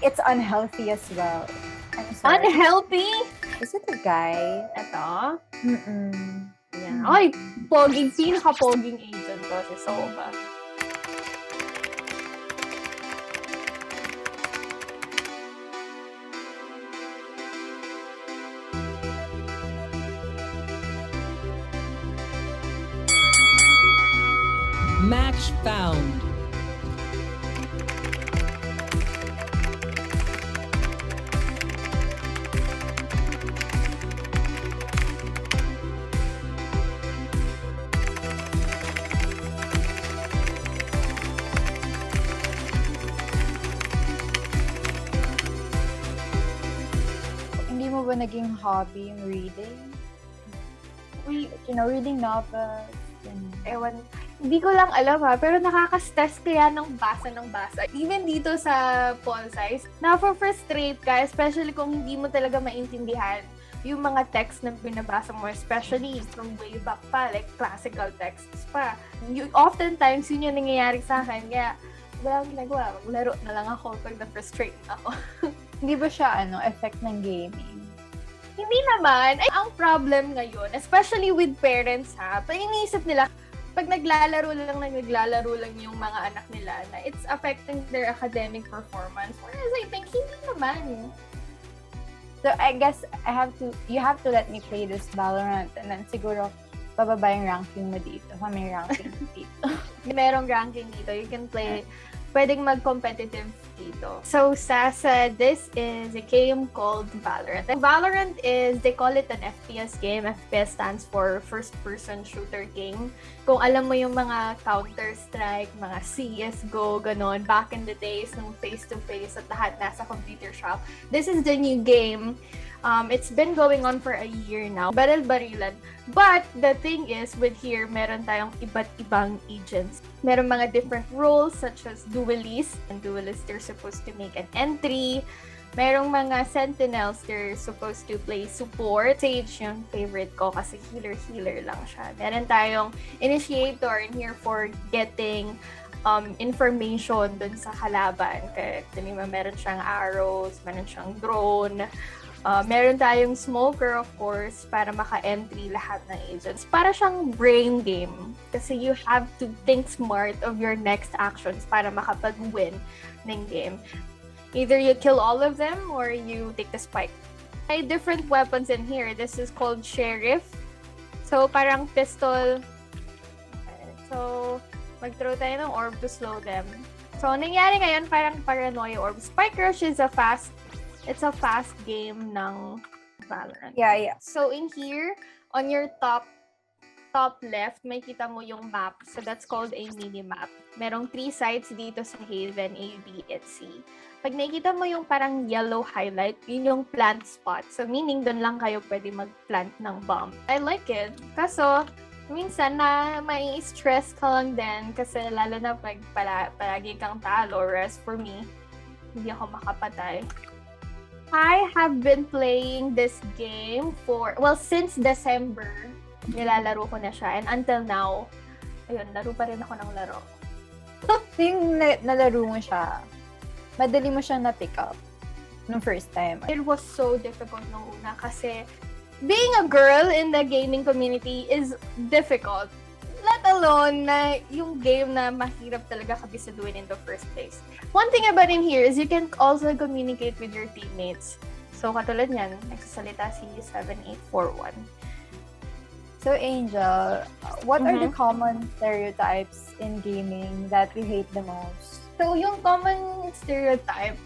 it's unhealthy as well. I'm sorry. Unhealthy? Is it a guy? Ito. Mm-mm. Yan. Ay, pinaka-poging agent to si Sova. Match found. Hindi mo ba naging hobby yung reading? Reading novels. Ewan, hindi ko lang alam pero nakaka-stress kaya ng basa. Even dito sa Paul size, na-frustrate ka, especially kung hindi mo talaga maintindihan yung mga text na binabasa mo, especially from way back pa, like classical texts pa. Oftentimes, yun yung nangyayari sa akin, kaya wala akong ginagawa, maglaro na lang ako pag na-frustrate ako. Hindi ba siya, effect ng gaming? Hindi naman. Ay, ang problem ngayon, especially with parents pag iniisip nila, pag naglalaro lang yung mga anak nila na it's affecting their academic performance. Whereas I think, hindi naman. So, I guess you have to let me play this Valorant and then siguro bababa yung ranking mo dito. May ranking dito. Merong ranking dito. You can play, pwedeng mag-competitive dito. So, Sasa, this is a game called Valorant. And Valorant is, they call it an FPS game. FPS stands for first-person shooter game. Kung alam mo yung mga Counter-Strike, mga CSGO, ganon, back in the days nung face-to-face at lahat nasa computer shop. This is the new game. It's been going on for a year now. Baril-barilan. But the thing is, with here, meron tayong iba't ibang agents. Meron mga different roles such as duelists. And duelists, they're supposed to make an entry. Merong mga sentinels, they're supposed to play support. Sage yung favorite ko kasi healer lang siya. Meron tayong initiator in here for getting information dun sa kalaban. Kaya meron siyang arrows, meron siyang drone. Meron tayong smoker, of course, para maka-entry lahat ng agents. Para siyang brain game. Kasi you have to think smart of your next actions para makapag-win ng game. Either you kill all of them or you take the spike. May different weapons in here. This is called Sheriff. So, parang pistol. So, mag-throw tayo ng orb to slow them. So, nangyari ngayon, parang paranoia orb. Spike Rush is a fast game ng Valorant. Yeah. So in here, on your top left, may kita mo yung map. So that's called a mini-map. Merong 3 sides dito sa Haven, A, B, at C. Pag nakikita mo yung parang yellow highlight, yun yung plant spot. So meaning, doon lang kayo pwede mag-plant ng bomb. I like it. Kaso, minsan na may stress ka lang din kasi lalo na pag palagi kang talo. Whereas for me, hindi ako makapatay. I have been playing this game since December. Nilalaro ko na siya. And until now, ayun, laro pa rin ako ng laro. Yung nalaro mo siya, madali mo siya na-pick up nung first time. It was so difficult nung una kasi being a girl in the gaming community is difficult. Let alone na yung game na mahirap talaga kabisaduhin in the first place. One thing about in here is you can also communicate with your teammates. So, katulad niyan, nagsasalita si 7841. So, Angel, what are the common stereotypes in gaming that you hate the most? So, yung common stereotype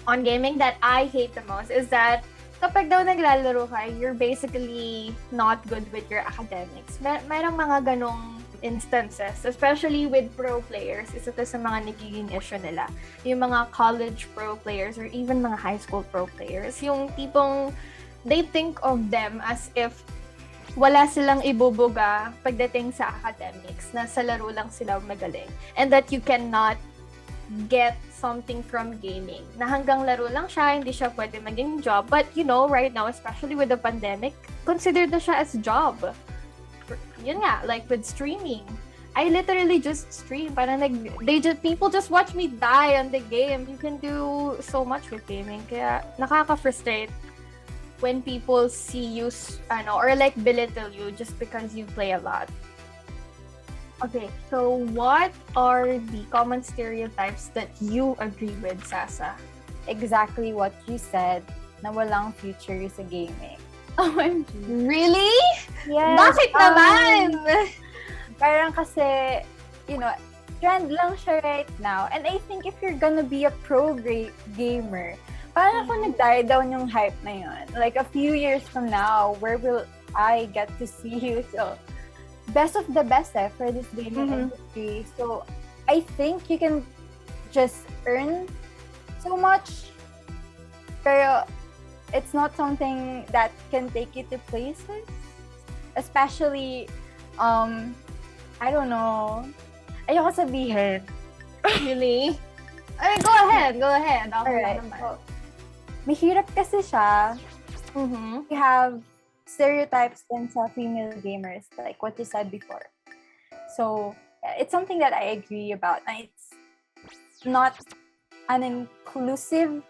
on gaming that I hate the most is that kapag daw naglalaro ka, you're basically not good with your academics. Mayroong mga ganong instances, especially with pro players. Isa to sa mga nagiging issue nila. Yung mga college pro players or even mga high school pro players. Yung tipong they think of them as if wala silang ibubuga pagdating sa academics, na sa laro lang sila magaling. And that you cannot get something from gaming. Na hanggang laro lang siya, hindi siya pwede maging job. But right now, especially with the pandemic, considered na siya as job. Yun nga, like with streaming. I literally just stream. Parang people just watch me die on the game. You can do so much with gaming. Kaya nakaka-frustrate when people see you, or like belittle you just because you play a lot. Okay, so what are the common stereotypes that you agree with, Sasa? Exactly what you said, na walang future sa gaming. OMG. Really? Yes. Bakit naman? Parang kasi, trend lang siya right now. And I think if you're gonna be a pro gamer, parang ako nag-die down yung hype na yun. Like, a few years from now, where will I get to see you? So, best of the best for this gaming industry. So, I think you can just earn so much, pero it's not something that can take you to places. Especially, I don't know. Ayoko sabihin. Really? I mean, go ahead. Alright. So, mahirap kasi siya. We have stereotypes din sa female gamers, like what you said before. So, it's something that I agree about. It's not an inclusive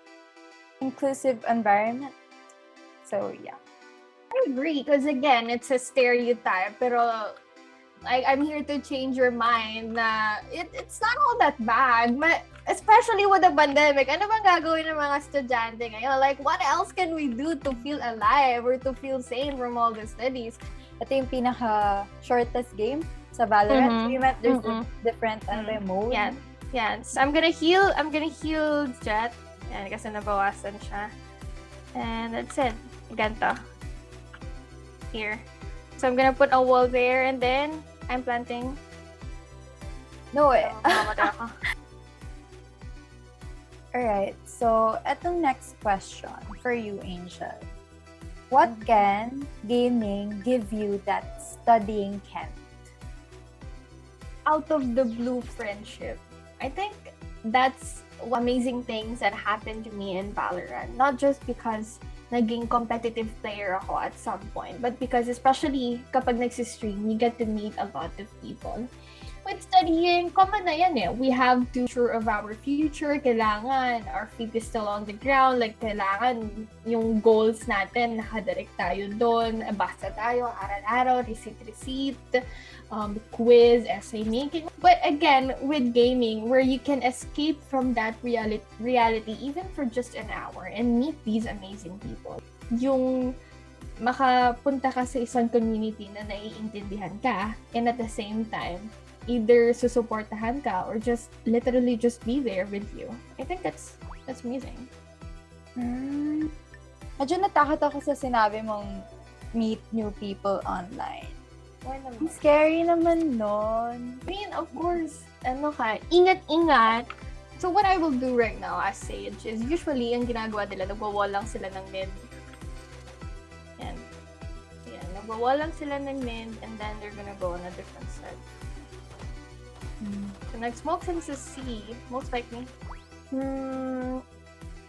environment. So, yeah. I agree, because again, it's a stereotype, pero I'm here to change your mind na it's not all that bad. Especially with the pandemic, ano bang gagawin ng mga estudyante ngayon? Like, what else can we do to feel alive or to feel sane from all the studies? Ito yung pinaka-shortest game sa Valorant. So, you meant there's different mode. Yan. So, I'm gonna heal Jet. Yan, kasi nabawasan siya. And that's it. Ganto. Here. So, I'm gonna put a wall there and then I'm planting. No way. Mamamatay ako. Alright, so etong next question for you, Angel. What can gaming give you that studying can't? Out of the blue friendship. I think that's amazing things that happened to me in Valorant. Not just because naging competitive player ako at some point, but because especially kapag nagsistream, you get to meet a lot of people. With studying, common na yan eh. We have to sure of our future. Kailangan our feet is still on the ground. Like, kailangan yung goals natin, nakadirect tayo doon. Basta tayo, araw-araw, receipt, quiz, essay making. But again, with gaming, where you can escape from that reality even for just an hour and meet these amazing people. Yung makapunta ka sa isang community na naiintindihan ka, and at the same time, either susuportahan ka or just literally just be there with you. I think that's amazing. Medyo natakot ako sa sinabi mong meet new people online. Why naman? Scary naman nun. I mean, of course, ingat-ingat. So what I will do right now as Sage is usually ang ginagawa nila, nagwa-wall lang sila ng mid. Yan. Nagwa-wall lang sila ng mid and then they're gonna go on a different side. So, nag-smoke since the C, most likely.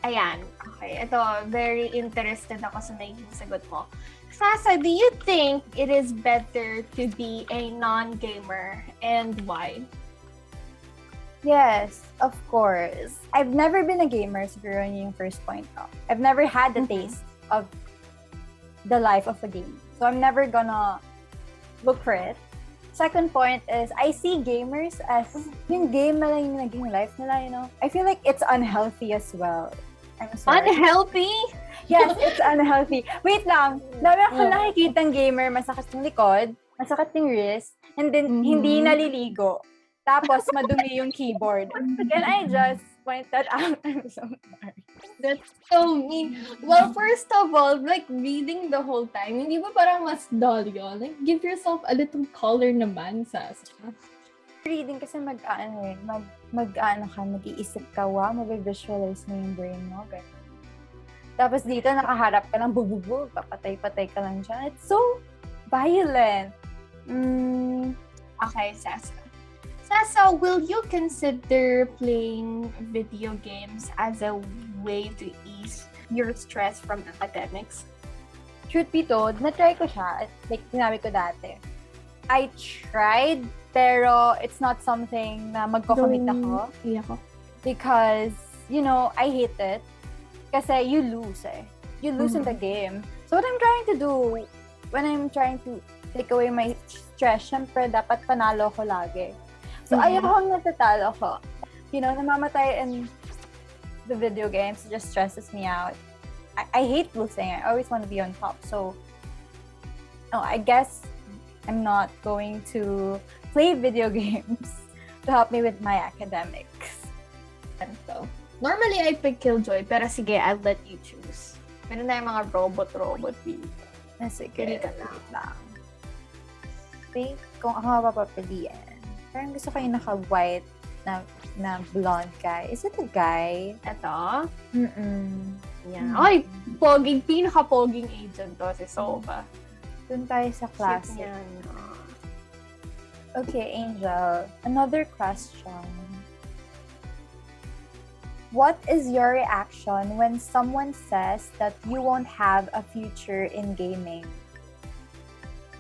Ayan. Okay, ito, very interested ako sa naging sagot mo. Sasa, do you think it is better to be a non-gamer, and why? Yes, of course. I've never been a gamer, siguro yun yung first point ko. I've never had the taste of the life of a game. So, I'm never gonna look for it. Second point is, I see gamers as yung game na lang yung naging life nila, I feel like it's unhealthy as well. I'm sorry. Unhealthy? Yes, it's unhealthy. Wait lang. Dami ako nakikitang gamer, masakit yung likod, masakit yung wrist, and then hindi naliligo. Tapos madumi yung keyboard. Can I just point that out? I'm so sorry. That's so mean. Well, first of all, like reading the whole time, hindi ba parang mas dull yun? Like, give yourself a little color naman, Sasa. Reading kasi mag-iisip ka, wow, mag-visualize mo yung brain mo. Ganun. Tapos dito, nakaharap ka lang, bububog, papatay-patay ka lang dyan. It's so violent. Okay, Sasa. Sasa, will you consider playing video games as a way to ease your stress from academics? Truth be told, na-try ko siya. Like, sinabi ko dati. I tried Pero it's not something na magko-commit ako. Ako. Because, I hate it. Kasi you lose eh. You lose in the game. So what I'm trying to do, when I'm trying to take away my stress, syempre dapat panalo ko lagi. So ayokong natatalo ko. Namamatay in the video games, it just stresses me out. I hate losing. I always want to be on top. So, I guess I'm not going to play video games to help me with my academics. So, normally, I pick Killjoy, pero sige, I'll let you choose. Meron na yung mga robot dito. Sige. Pili ka lang. Think kung ako mapapapiliin. Parang gusto ko yung naka-white na blonde guy. Is it a guy? Ito? Yeah. Ay, pinaka-poging agent to, si Sova. Dun tayo sa classic. Okay, Angel. Another question. What is your reaction when someone says that you won't have a future in gaming?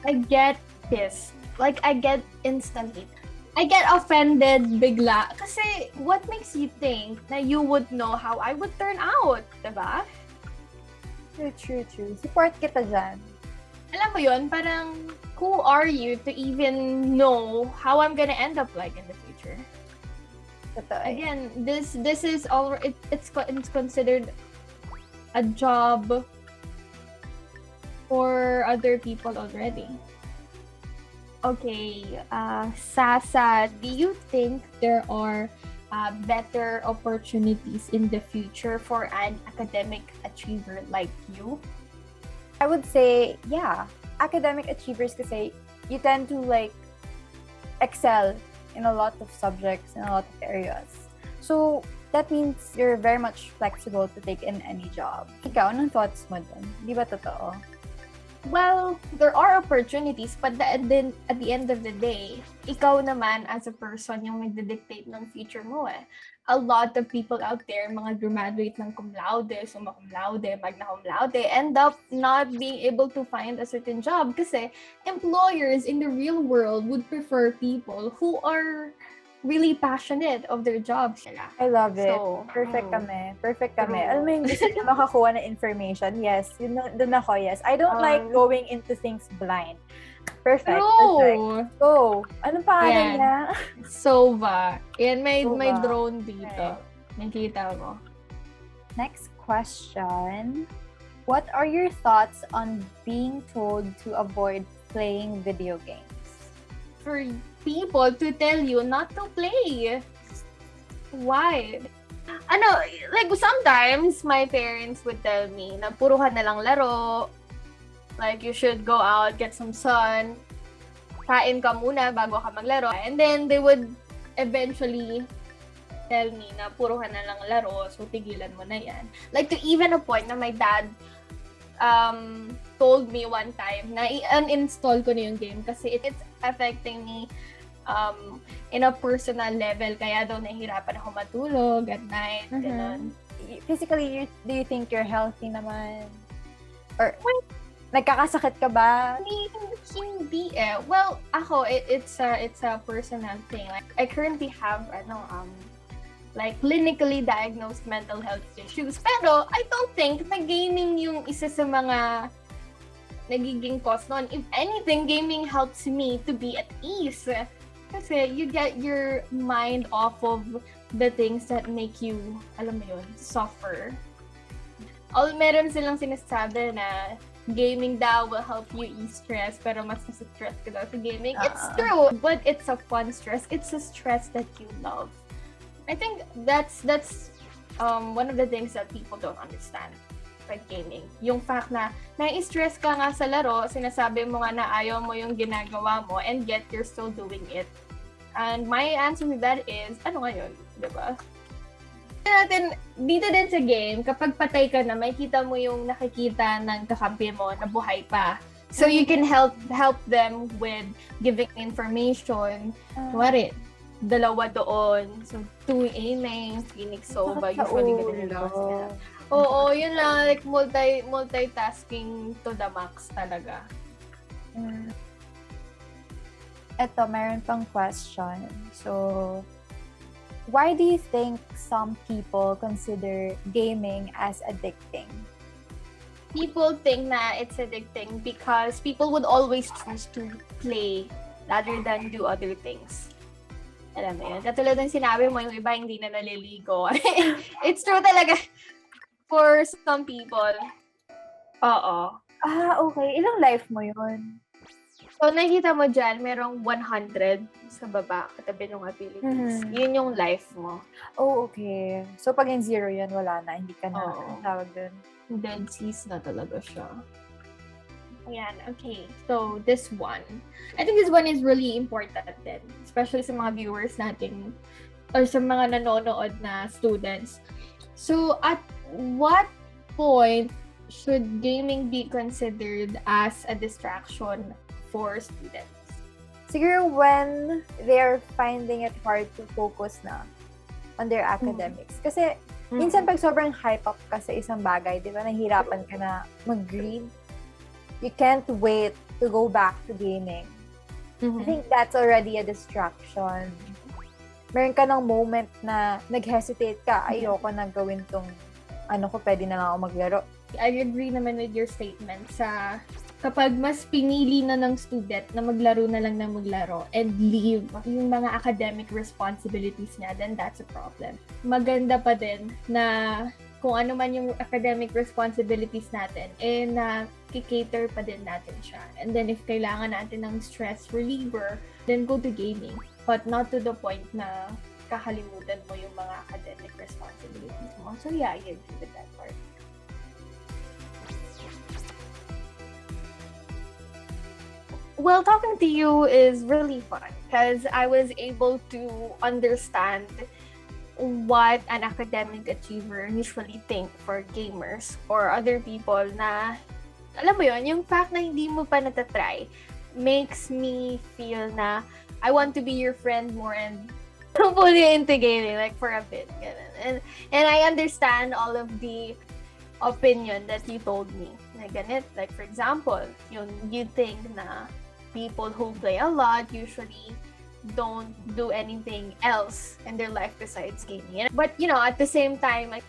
I get pissed. Like, I get instantly. I get offended bigla. Kasi, what makes you think na you would know how I would turn out? Diba? True. Support kita dyan. Alam mo yun, parang, who are you to even know how I'm gonna end up like in the future? Totoo. Again, this is all, it's considered a job for other people already. Okay, Sasa, do you think there are better opportunities in the future for an academic achiever like you? I would say, yeah. Academic achievers kasi you tend to excel in a lot of subjects, in a lot of areas. So, that means you're very much flexible to take in any job. Ikaw, anong thoughts mo dun? Di ba totoo? Well, there are opportunities, but at the end of the day, ikaw naman as a person yung nagde-dictate ng future mo eh. A lot of people out there, mga graduate ng cum laude, summa cum laude, magna cum laude, end up not being able to find a certain job kasi employers in the real world would prefer people who are really passionate of their jobs. I love it. So, Perfect kami. True. Alam mo yung gusto niya makakuha na information? Yes. Dun ako, yes. I don't like going into things blind. Perfect. True. Go. Anong pangalan Yan. niya? Sova. Yan, may Sova. drone dito. Okay. Nakita mo. Next question. What are your thoughts on being told to avoid playing video games? For people to tell you not to play. Why? Sometimes my parents would tell me na puro ka na lang laro. Like, you should go out, get some sun, kain ka muna bago ka maglaro. And then, they would eventually tell me na puro ka na lang laro, so tigilan mo na yan. Like, to even a point na my dad told me one time na i-uninstall ko na yung game kasi it's affecting me in a personal level. Kaya daw nahihirapan ako matulog at night. Ganun. Physically, do you think you're healthy naman? Or nagkakasakit ka ba? Hindi eh. Well, ako, it's a personal thing. Like, I currently have, clinically diagnosed mental health issues. Pero, I don't think na gaming yung isa sa mga nagiging cause nun. If anything, gaming helps me to be at ease. Kasi you get your mind off of the things that make you, alam mo yun, suffer. Meron silang sinasabi na gaming daw will help you ease stress, pero mas nasa-stress ka daw sa gaming. It's true, but it's a fun stress. It's a stress that you love. I think that's one of the things that people don't understand about gaming. Yung fact na nai-stress ka nga sa laro, sinasabi mo nga na ayaw mo yung ginagawa mo, and yet you're still doing it. And my answer to that is, ano ngayon? Diba? Dito din sa game, kapag patay ka na, makikita mo yung nakikita ng kakampi mo na buhay pa. So you can help them with giving information. Kuwari, dalawa doon. So, 2 aiming, Phoenix Sova, usually ganun lang sila. Oo, yun lang. Like, multitasking to the max talaga. Eto, meron pang question. So, why do you think some people consider gaming as addicting? People think na it's addicting because people would always choose to play rather than do other things. Alam mo yun? Katulad ng sinabi mo, yung iba hindi na naliligo. It's true talaga for some people. Oo. Ah, okay. Ilang life mo yun? So, nakikita mo dyan, merong 100 sa baba, katabi ng abilities. Mhm. Yun yung life mo. Oh, okay. So, pag yung zero yun, wala na. Hindi ka na Oo. tawag dun. Dead seas na talaga siya. Ayan, okay. So, this one. I think this one is really important din. Especially sa mga viewers natin or sa mga nanonood na students. So, at what point should gaming be considered as a distraction for students? Siguro when they're finding it hard to focus na on their academics. Kasi, minsan pag sobrang hype up ka sa isang bagay, di ba, nahihirapan ka na mag-read. You can't wait to go back to gaming. I think that's already a distraction. Meron ka ng moment na nag-hesitate ka, ayoko na gawin tong ano ko, pwede na lang ako maglaro. I agree naman with your statement sa kapag mas pinili na ng student na maglaro na lang na maglaro and leave yung mga academic responsibilities niya, then that's a problem. Maganda pa din na kung ano man yung academic responsibilities natin, na kikater pa din natin siya. And then if kailangan natin ng stress reliever, then go to gaming. But not to the point na kakalimutan mo yung mga academic responsibilities mo. So yeah, I agree with that part. Well, talking to you is really fun because I was able to understand what an academic achiever usually think for gamers or other people na, alam mo yun, yung fact na hindi mo pa natatry makes me feel na I want to be your friend more and fully into gaming, like for a bit. Ganun. And I understand all of the opinion that you told me. Na ganit, like for example, you think na people who play a lot usually don't do anything else in their life besides gaming. But, at the same time, like,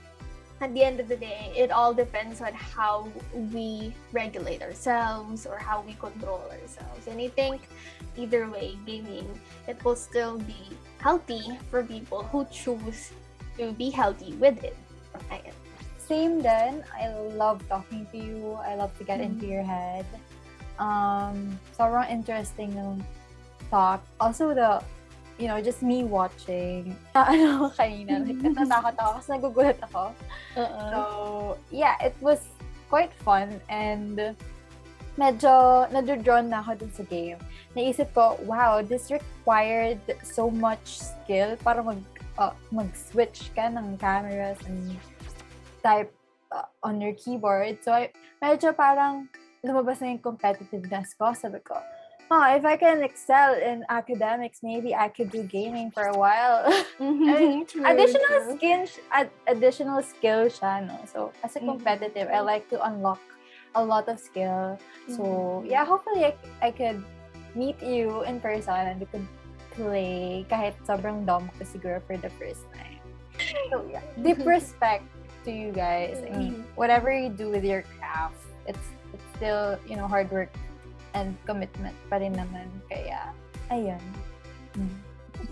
at the end of the day, it all depends on how we regulate ourselves or how we control ourselves. And I think either way, gaming, it will still be healthy for people who choose to be healthy with it. Ayan. Same then. I love talking to you. I love to get into your head. Sobrang interesting yung talk. Also just me watching. Kanina, like, natatakot ako kasi nagugulat ako. So, yeah, it was quite fun and medyo nado-drawn na ako dun sa game. Naisip ko, wow, this required so much skill para mag-switch ka ng cameras and type on your keyboard. So, medyo parang lumabas na yung competitiveness ko. Sabi ko, if I can excel in academics, maybe I could do gaming for a while. True, Additional skill siya, no? So, as a competitive, I like to unlock a lot of skill. So, yeah, hopefully I could meet you in person and we could play kahit sobrang dumb ko siguro for the first time. So, yeah, deep respect to you guys. I mean, whatever you do with your craft, it's still, hard work and commitment pa rin naman. Kaya, ayun.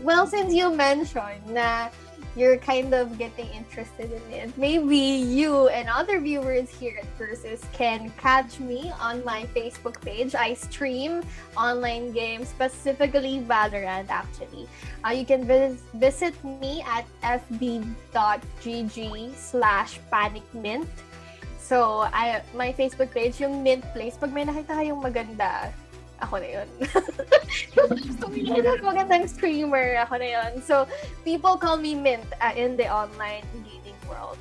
Well, since you mentioned na you're kind of getting interested in it, maybe you and other viewers here at Versus can catch me on my Facebook page. I stream online games, specifically Valorant, actually. You can visit me at fb.gg/Panicmint. So, my Facebook page, yung Mint Place, pag may nakita kayong maganda, ako na yun. So, may nakita magandang streamer, ako na yun. So, people call me Mint in the online gaming world.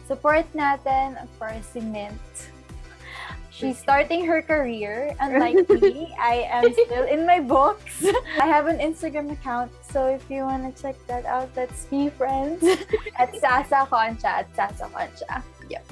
Support natin, of course, si Mint. She's starting her career, unlike me. I am still in my books. I have an Instagram account, so if you want to check that out, let's be friends. At Sasa Concha, Yep.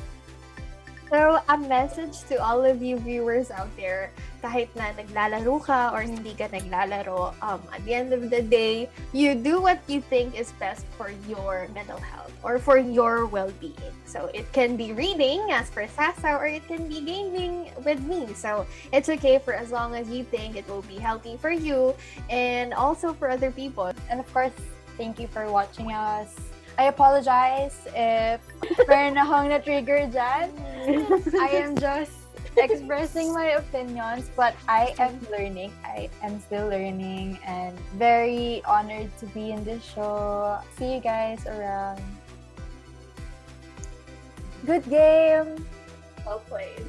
So, a message to all of you viewers out there, kahit na naglalaro ka or hindi ka naglalaro, at the end of the day, you do what you think is best for your mental health or for your well-being. So, it can be reading, as per Sasa, or it can be gaming with me. So, it's okay for as long as you think it will be healthy for you and also for other people. And of course, thank you for watching us. I apologize if meron akong na-trigger dyan. I am just expressing my opinions, but I am learning. I am still learning and very honored to be in this show. See you guys around. Good game! Well played.